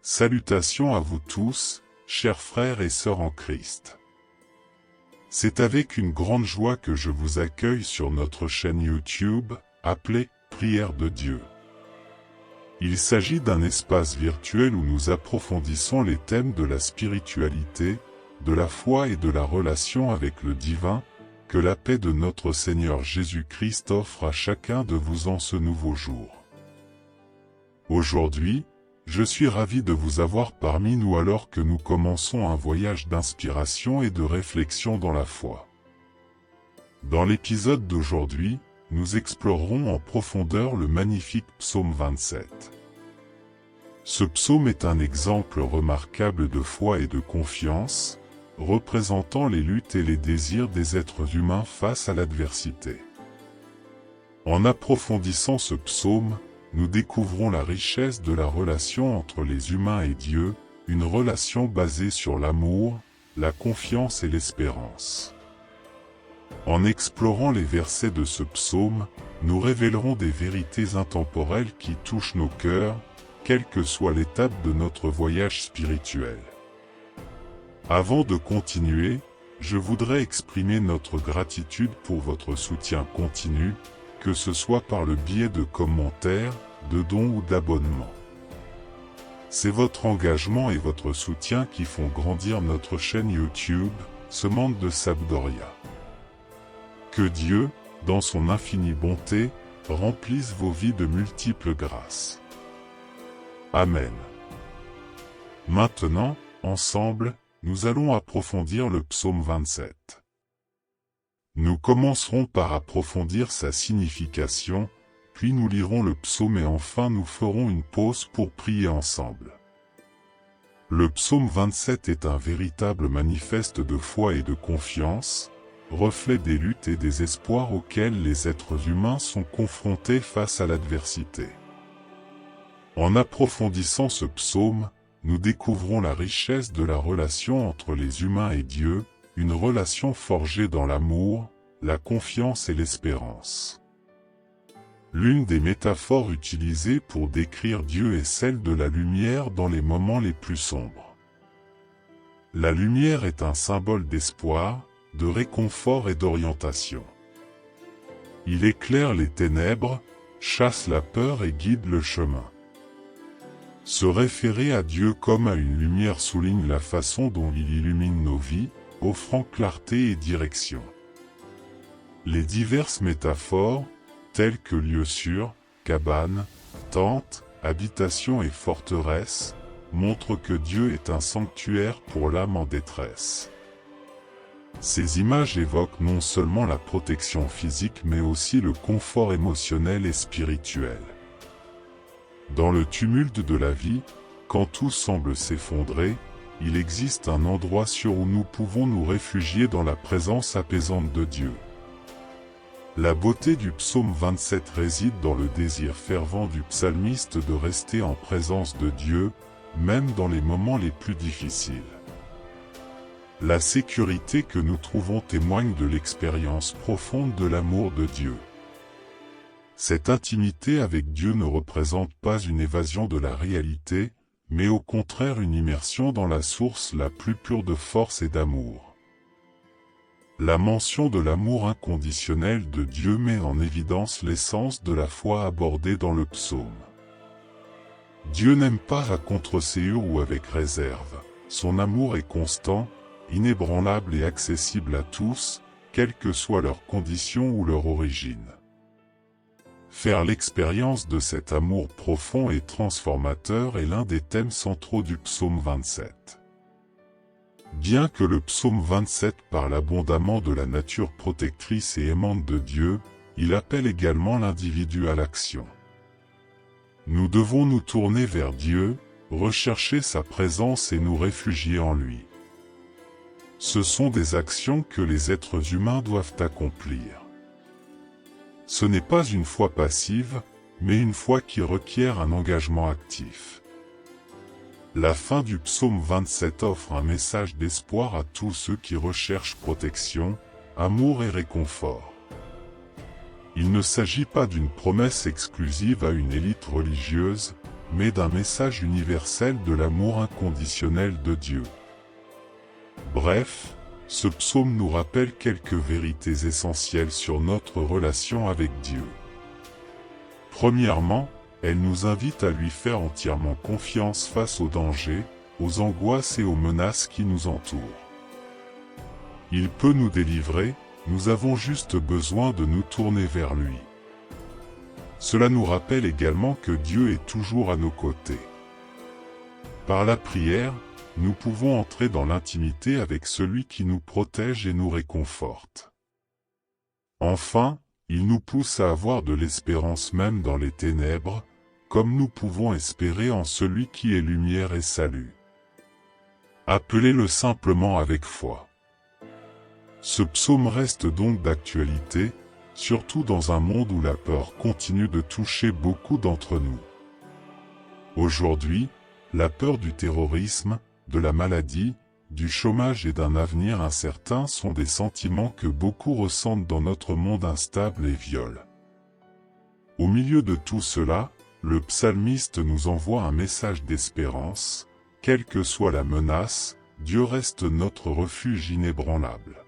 Salutations à vous tous, chers frères et sœurs en Christ. C'est avec une grande joie que je vous accueille sur notre chaîne YouTube, appelée « Prière de Dieu ». Il s'agit d'un espace virtuel où nous approfondissons les thèmes de la spiritualité, de la foi et de la relation avec le divin, que la paix de notre Seigneur Jésus-Christ offre à chacun de vous en ce nouveau jour. Aujourd'hui, je suis ravi de vous avoir parmi nous alors que nous commençons un voyage d'inspiration et de réflexion dans la foi. Dans l'épisode d'aujourd'hui, nous explorerons en profondeur le magnifique psaume 27. Ce psaume est un exemple remarquable de foi et de confiance, représentant les luttes et les désirs des êtres humains face à l'adversité. En approfondissant ce psaume, nous découvrons la richesse de la relation entre les humains et Dieu, une relation basée sur l'amour, la confiance et l'espérance. En explorant les versets de ce psaume, nous révélerons des vérités intemporelles qui touchent nos cœurs, quelle que soit l'étape de notre voyage spirituel. Avant de continuer, je voudrais exprimer notre gratitude pour votre soutien continu, que ce soit par le biais de commentaires, de dons ou d'abonnements. C'est votre engagement et votre soutien qui font grandir notre chaîne YouTube, Semence de Sampdoria. Que Dieu, dans son infinie bonté, remplisse vos vies de multiples grâces. Amen. Maintenant, ensemble, nous allons approfondir le psaume 27. Nous commencerons par approfondir sa signification, puis nous lirons le psaume et enfin nous ferons une pause pour prier ensemble. Le psaume 27 est un véritable manifeste de foi et de confiance, reflet des luttes et des espoirs auxquels les êtres humains sont confrontés face à l'adversité. En approfondissant ce psaume, nous découvrons la richesse de la relation entre les humains et Dieu, une relation forgée dans l'amour, la confiance et l'espérance. L'une des métaphores utilisées pour décrire Dieu est celle de la lumière dans les moments les plus sombres. La lumière est un symbole d'espoir, de réconfort et d'orientation. Il éclaire les ténèbres, chasse la peur et guide le chemin. Se référer à Dieu comme à une lumière souligne la façon dont il illumine nos vies, offrant clarté et direction. Les diverses métaphores, telles que lieu sûr, cabane, tente, habitation et forteresse, montrent que Dieu est un sanctuaire pour l'âme en détresse. Ces images évoquent non seulement la protection physique mais aussi le confort émotionnel et spirituel. Dans le tumulte de la vie, quand tout semble s'effondrer, il existe un endroit sûr où nous pouvons nous réfugier dans la présence apaisante de Dieu. La beauté du psaume 27 réside dans le désir fervent du psalmiste de rester en présence de Dieu, même dans les moments les plus difficiles. La sécurité que nous trouvons témoigne de l'expérience profonde de l'amour de Dieu. Cette intimité avec Dieu ne représente pas une évasion de la réalité, mais au contraire une immersion dans la source la plus pure de force et d'amour. La mention de l'amour inconditionnel de Dieu met en évidence l'essence de la foi abordée dans le psaume. Dieu n'aime pas à contre-ségur ou avec réserve, son amour est constant, inébranlable et accessible à tous, quelles que soient leurs conditions ou leur origine. Faire l'expérience de cet amour profond et transformateur est l'un des thèmes centraux du psaume 27. Bien que le psaume 27 parle abondamment de la nature protectrice et aimante de Dieu, il appelle également l'individu à l'action. Nous devons nous tourner vers Dieu, rechercher sa présence et nous réfugier en lui. Ce sont des actions que les êtres humains doivent accomplir. Ce n'est pas une foi passive, mais une foi qui requiert un engagement actif. La fin du psaume 27 offre un message d'espoir à tous ceux qui recherchent protection, amour et réconfort. Il ne s'agit pas d'une promesse exclusive à une élite religieuse, mais d'un message universel de l'amour inconditionnel de Dieu. Bref, ce psaume nous rappelle quelques vérités essentielles sur notre relation avec Dieu. Premièrement, elle nous invite à lui faire entièrement confiance face aux dangers, aux angoisses et aux menaces qui nous entourent. Il peut nous délivrer, nous avons juste besoin de nous tourner vers lui. Cela nous rappelle également que Dieu est toujours à nos côtés. Par la prière, nous pouvons entrer dans l'intimité avec celui qui nous protège et nous réconforte. Enfin, il nous pousse à avoir de l'espérance même dans les ténèbres, comme nous pouvons espérer en celui qui est lumière et salut. Appelez-le simplement avec foi. Ce psaume reste donc d'actualité, surtout dans un monde où la peur continue de toucher beaucoup d'entre nous. Aujourd'hui, la peur du terrorisme, de la maladie, du chômage et d'un avenir incertain sont des sentiments que beaucoup ressentent dans notre monde instable et viol. Au milieu de tout cela, le psalmiste nous envoie un message d'espérance. Quelle que soit la menace, Dieu reste notre refuge inébranlable.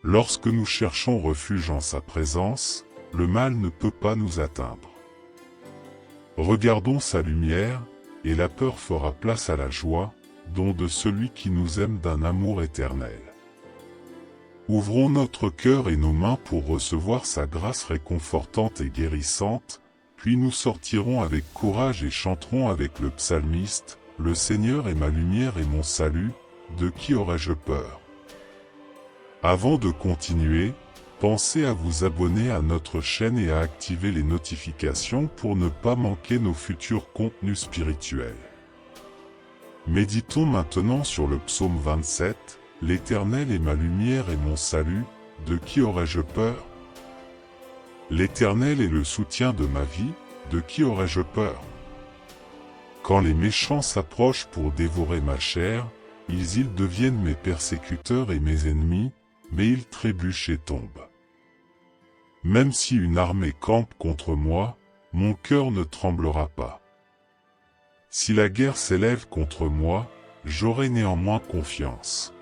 Lorsque nous cherchons refuge en sa présence, le mal ne peut pas nous atteindre. Regardons sa lumière, et la peur fera place à la joie, don de celui qui nous aime d'un amour éternel. Ouvrons notre cœur et nos mains pour recevoir sa grâce réconfortante et guérissante, puis nous sortirons avec courage et chanterons avec le psalmiste, « Le Seigneur est ma lumière et mon salut, de qui aurais-je peur ?» Avant de continuer, pensez à vous abonner à notre chaîne et à activer les notifications pour ne pas manquer nos futurs contenus spirituels. Méditons maintenant sur le psaume 27, « L'Éternel est ma lumière et mon salut, de qui aurais-je peur ? L'Éternel est le soutien de ma vie, de qui aurais-je peur ? Quand les méchants s'approchent pour dévorer ma chair, ils deviennent mes persécuteurs et mes ennemis, mais ils trébuchent et tombent. Même si une armée campe contre moi, mon cœur ne tremblera pas. Si la guerre s'élève contre moi, j'aurai néanmoins confiance.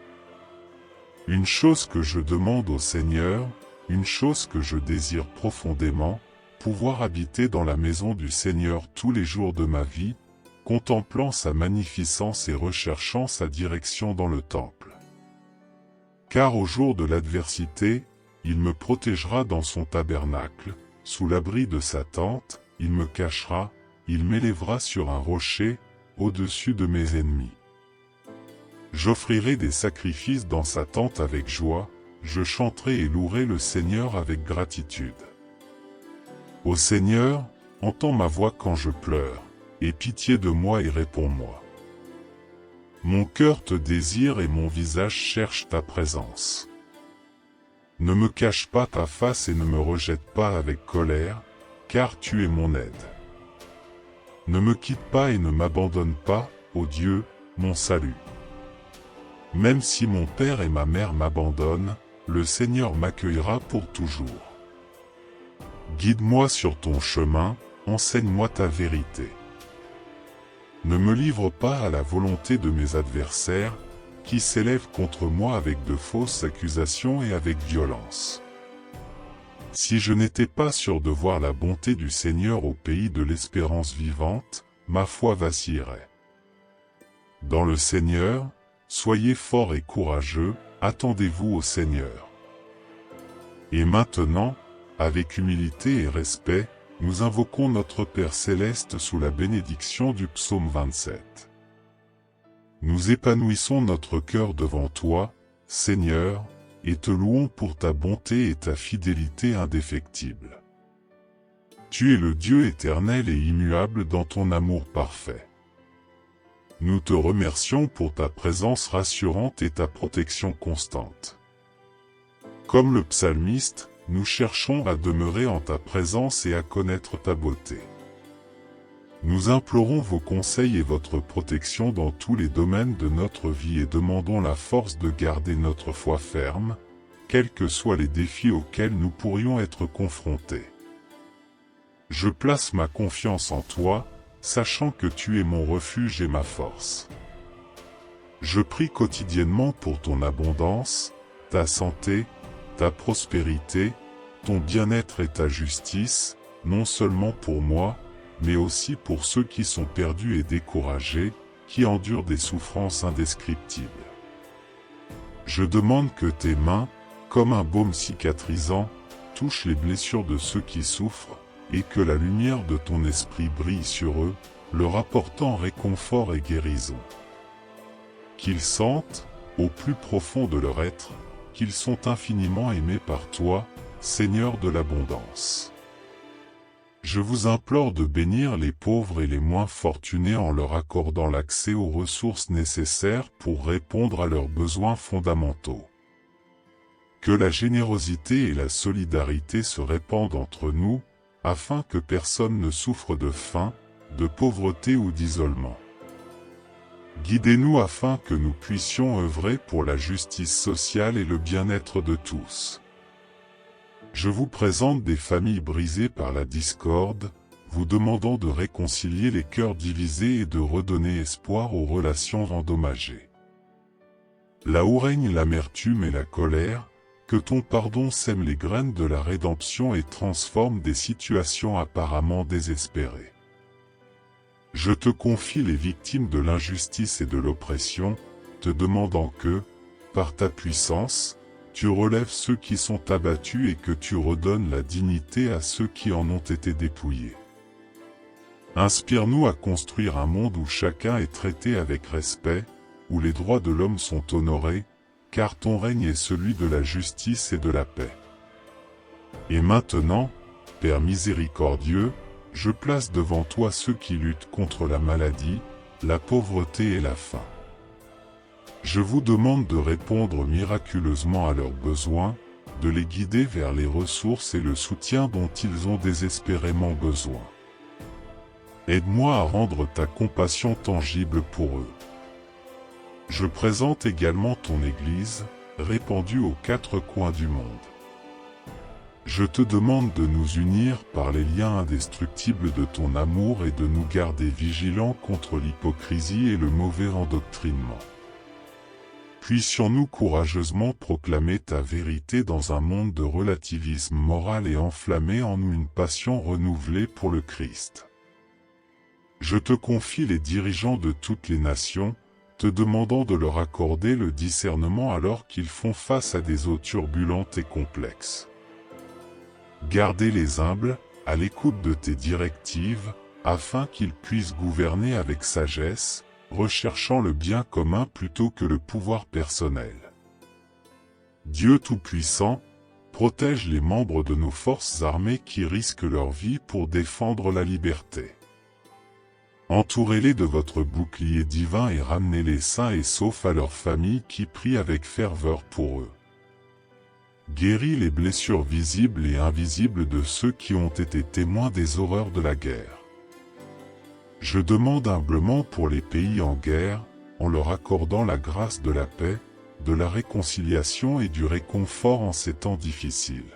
Une chose que je demande au Seigneur, une chose que je désire profondément, pouvoir habiter dans la maison du Seigneur tous les jours de ma vie, contemplant sa magnificence et recherchant sa direction dans le temple. Car au jour de l'adversité, il me protégera dans son tabernacle, sous l'abri de sa tente, il me cachera, il m'élèvera sur un rocher, au-dessus de mes ennemis. J'offrirai des sacrifices dans sa tente avec joie, je chanterai et louerai le Seigneur avec gratitude. Ô Seigneur, entends ma voix quand je pleure, aie pitié de moi et réponds-moi. Mon cœur te désire et mon visage cherche ta présence. Ne me cache pas ta face et ne me rejette pas avec colère, car tu es mon aide. Ne me quitte pas et ne m'abandonne pas, ô Dieu, mon salut. Même si mon père et ma mère m'abandonnent, le Seigneur m'accueillera pour toujours. Guide-moi sur ton chemin, enseigne-moi ta vérité. Ne me livre pas à la volonté de mes adversaires, qui s'élèvent contre moi avec de fausses accusations et avec violence. Si je n'étais pas sûr de voir la bonté du Seigneur au pays de l'espérance vivante, ma foi vacillerait. Dans le Seigneur, soyez forts et courageux, attendez-vous au Seigneur. Et maintenant, avec humilité et respect, nous invoquons notre Père Céleste sous la bénédiction du psaume 27. Nous épanouissons notre cœur devant toi, Seigneur, et te louons pour ta bonté et ta fidélité indéfectible. Tu es le Dieu éternel et immuable dans ton amour parfait. Nous te remercions pour ta présence rassurante et ta protection constante. Comme le psalmiste, nous cherchons à demeurer en ta présence et à connaître ta beauté. Nous implorons vos conseils et votre protection dans tous les domaines de notre vie et demandons la force de garder notre foi ferme, quels que soient les défis auxquels nous pourrions être confrontés. Je place ma confiance en toi, sachant que tu es mon refuge et ma force. Je prie quotidiennement pour ton abondance, ta santé, ta prospérité, ton bien-être et ta justice, non seulement pour moi, mais aussi pour ceux qui sont perdus et découragés, qui endurent des souffrances indescriptibles. Je demande que tes mains, comme un baume cicatrisant, touchent les blessures de ceux qui souffrent, et que la lumière de ton esprit brille sur eux, leur apportant réconfort et guérison. Qu'ils sentent, au plus profond de leur être, qu'ils sont infiniment aimés par toi, Seigneur de l'abondance. Je vous implore de bénir les pauvres et les moins fortunés en leur accordant l'accès aux ressources nécessaires pour répondre à leurs besoins fondamentaux. Que la générosité et la solidarité se répandent entre nous, afin que personne ne souffre de faim, de pauvreté ou d'isolement. Guidez-nous afin que nous puissions œuvrer pour la justice sociale et le bien-être de tous. Je vous présente des familles brisées par la discorde, vous demandant de réconcilier les cœurs divisés et de redonner espoir aux relations endommagées. Là où règne l'amertume et la colère, que ton pardon sème les graines de la rédemption et transforme des situations apparemment désespérées. Je te confie les victimes de l'injustice et de l'oppression, te demandant que, par ta puissance, tu relèves ceux qui sont abattus et que tu redonnes la dignité à ceux qui en ont été dépouillés. Inspire-nous à construire un monde où chacun est traité avec respect, où les droits de l'homme sont honorés, car ton règne est celui de la justice et de la paix. Et maintenant, Père miséricordieux, je place devant toi ceux qui luttent contre la maladie, la pauvreté et la faim. Je vous demande de répondre miraculeusement à leurs besoins, de les guider vers les ressources et le soutien dont ils ont désespérément besoin. Aide-moi à rendre ta compassion tangible pour eux. Je présente également ton Église, répandue aux quatre coins du monde. Je te demande de nous unir par les liens indestructibles de ton amour et de nous garder vigilants contre l'hypocrisie et le mauvais endoctrinement. Puissions-nous courageusement proclamer ta vérité dans un monde de relativisme moral et enflammer en nous une passion renouvelée pour le Christ. Je te confie les dirigeants de toutes les nations, te demandant de leur accorder le discernement alors qu'ils font face à des eaux turbulentes et complexes. Gardez les humbles, à l'écoute de tes directives, afin qu'ils puissent gouverner avec sagesse, recherchant le bien commun plutôt que le pouvoir personnel. Dieu Tout-Puissant, protège les membres de nos forces armées qui risquent leur vie pour défendre la liberté. Entourez-les de votre bouclier divin et ramenez-les sains et saufs à leurs familles qui prient avec ferveur pour eux. Guéris les blessures visibles et invisibles de ceux qui ont été témoins des horreurs de la guerre. Je demande humblement pour les pays en guerre, en leur accordant la grâce de la paix, de la réconciliation et du réconfort en ces temps difficiles.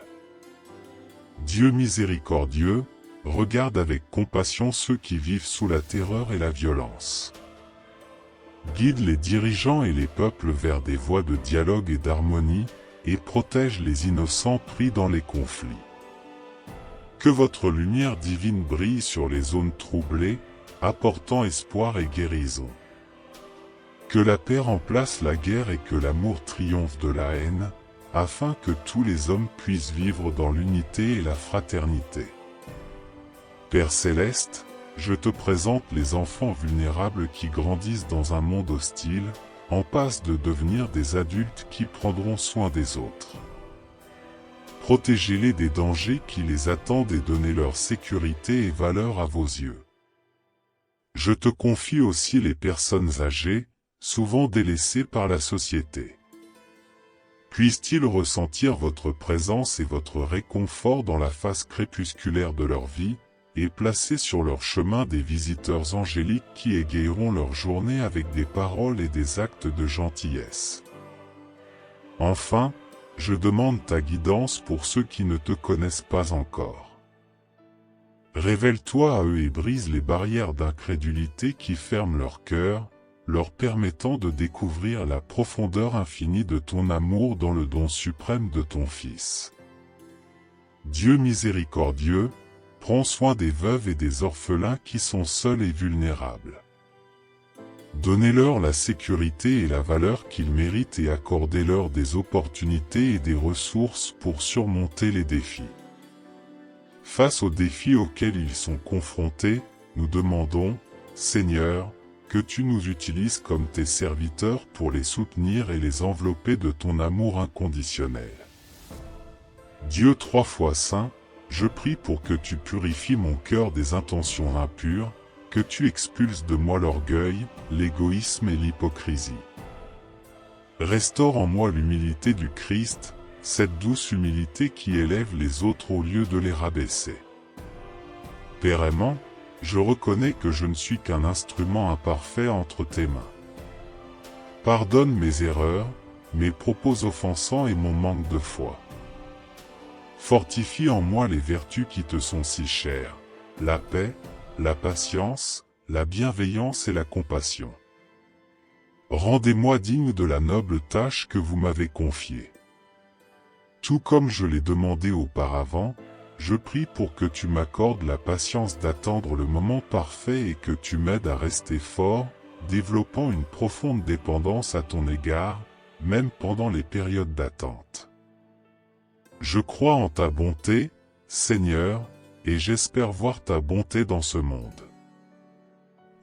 Dieu miséricordieux, regarde avec compassion ceux qui vivent sous la terreur et la violence. Guide les dirigeants et les peuples vers des voies de dialogue et d'harmonie, et protège les innocents pris dans les conflits. Que votre lumière divine brille sur les zones troublées, apportant espoir et guérison. Que la paix remplace la guerre et que l'amour triomphe de la haine, afin que tous les hommes puissent vivre dans l'unité et la fraternité. Père Céleste, je te présente les enfants vulnérables qui grandissent dans un monde hostile, en passe de devenir des adultes qui prendront soin des autres. Protégez-les des dangers qui les attendent et donnez leur sécurité et valeur à vos yeux. Je te confie aussi les personnes âgées, souvent délaissées par la société. Puissent-ils ressentir votre présence et votre réconfort dans la phase crépusculaire de leur vie, et placer sur leur chemin des visiteurs angéliques qui égayeront leur journée avec des paroles et des actes de gentillesse. Enfin, je demande ta guidance pour ceux qui ne te connaissent pas encore. Révèle-toi à eux et brise les barrières d'incrédulité qui ferment leur cœur, leur permettant de découvrir la profondeur infinie de ton amour dans le don suprême de ton Fils. Dieu miséricordieux, prends soin des veuves et des orphelins qui sont seuls et vulnérables. Donnez-leur la sécurité et la valeur qu'ils méritent et accordez-leur des opportunités et des ressources pour surmonter les défis. Face aux défis auxquels ils sont confrontés, nous demandons, Seigneur, que tu nous utilises comme tes serviteurs pour les soutenir et les envelopper de ton amour inconditionnel. Dieu 3 fois saint, je prie pour que tu purifies mon cœur des intentions impures, que tu expulses de moi l'orgueil, l'égoïsme et l'hypocrisie. Restaure en moi l'humilité du Christ, cette douce humilité qui élève les autres au lieu de les rabaisser. Père aimant, je reconnais que je ne suis qu'un instrument imparfait entre tes mains. Pardonne mes erreurs, mes propos offensants et mon manque de foi. Fortifie en moi les vertus qui te sont si chères, la paix, la patience, la bienveillance et la compassion. Rendez-moi digne de la noble tâche que vous m'avez confiée. Tout comme je l'ai demandé auparavant, je prie pour que tu m'accordes la patience d'attendre le moment parfait et que tu m'aides à rester fort, développant une profonde dépendance à ton égard, même pendant les périodes d'attente. Je crois en ta bonté, Seigneur, et j'espère voir ta bonté dans ce monde.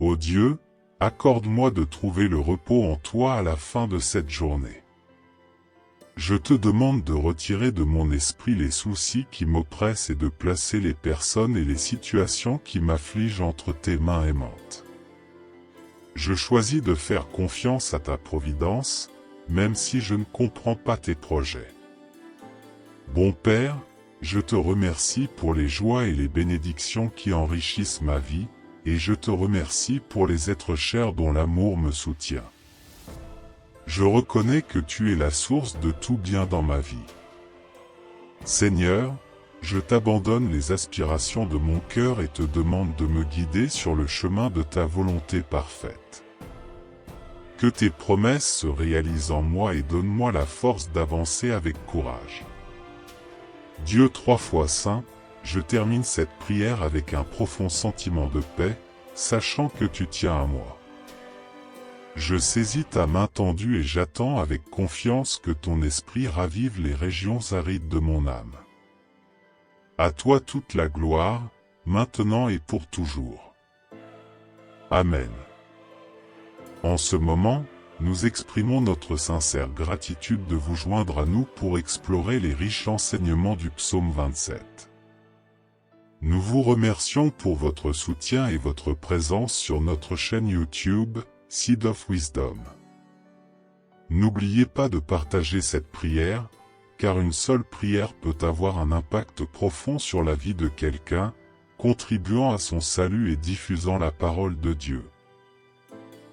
Ô Dieu, accorde-moi de trouver le repos en toi à la fin de cette journée. Je te demande de retirer de mon esprit les soucis qui m'oppressent et de placer les personnes et les situations qui m'affligent entre tes mains aimantes. Je choisis de faire confiance à ta providence, même si je ne comprends pas tes projets. Bon Père, je te remercie pour les joies et les bénédictions qui enrichissent ma vie, et je te remercie pour les êtres chers dont l'amour me soutient. Je reconnais que tu es la source de tout bien dans ma vie. Seigneur, je t'abandonne les aspirations de mon cœur et te demande de me guider sur le chemin de ta volonté parfaite. Que tes promesses se réalisent en moi et donne-moi la force d'avancer avec courage. Dieu 3 fois saint, je termine cette prière avec un profond sentiment de paix, sachant que tu tiens à moi. Je saisis ta main tendue et j'attends avec confiance que ton esprit ravive les régions arides de mon âme. À toi toute la gloire, maintenant et pour toujours. Amen. En ce moment, nous exprimons notre sincère gratitude de vous joindre à nous pour explorer les riches enseignements du psaume 27. Nous vous remercions pour votre soutien et votre présence sur notre chaîne YouTube, Seed of Wisdom. N'oubliez pas de partager cette prière, car une seule prière peut avoir un impact profond sur la vie de quelqu'un, contribuant à son salut et diffusant la parole de Dieu.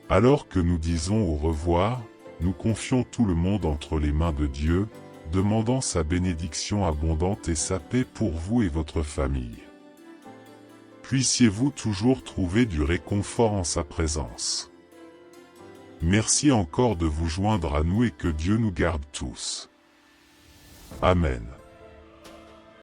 Alors que nous disons au revoir, nous confions tout le monde entre les mains de Dieu, demandant sa bénédiction abondante et sa paix pour vous et votre famille. Puissiez-vous toujours trouver du réconfort en sa présence. Merci encore de vous joindre à nous et que Dieu nous garde tous. Amen.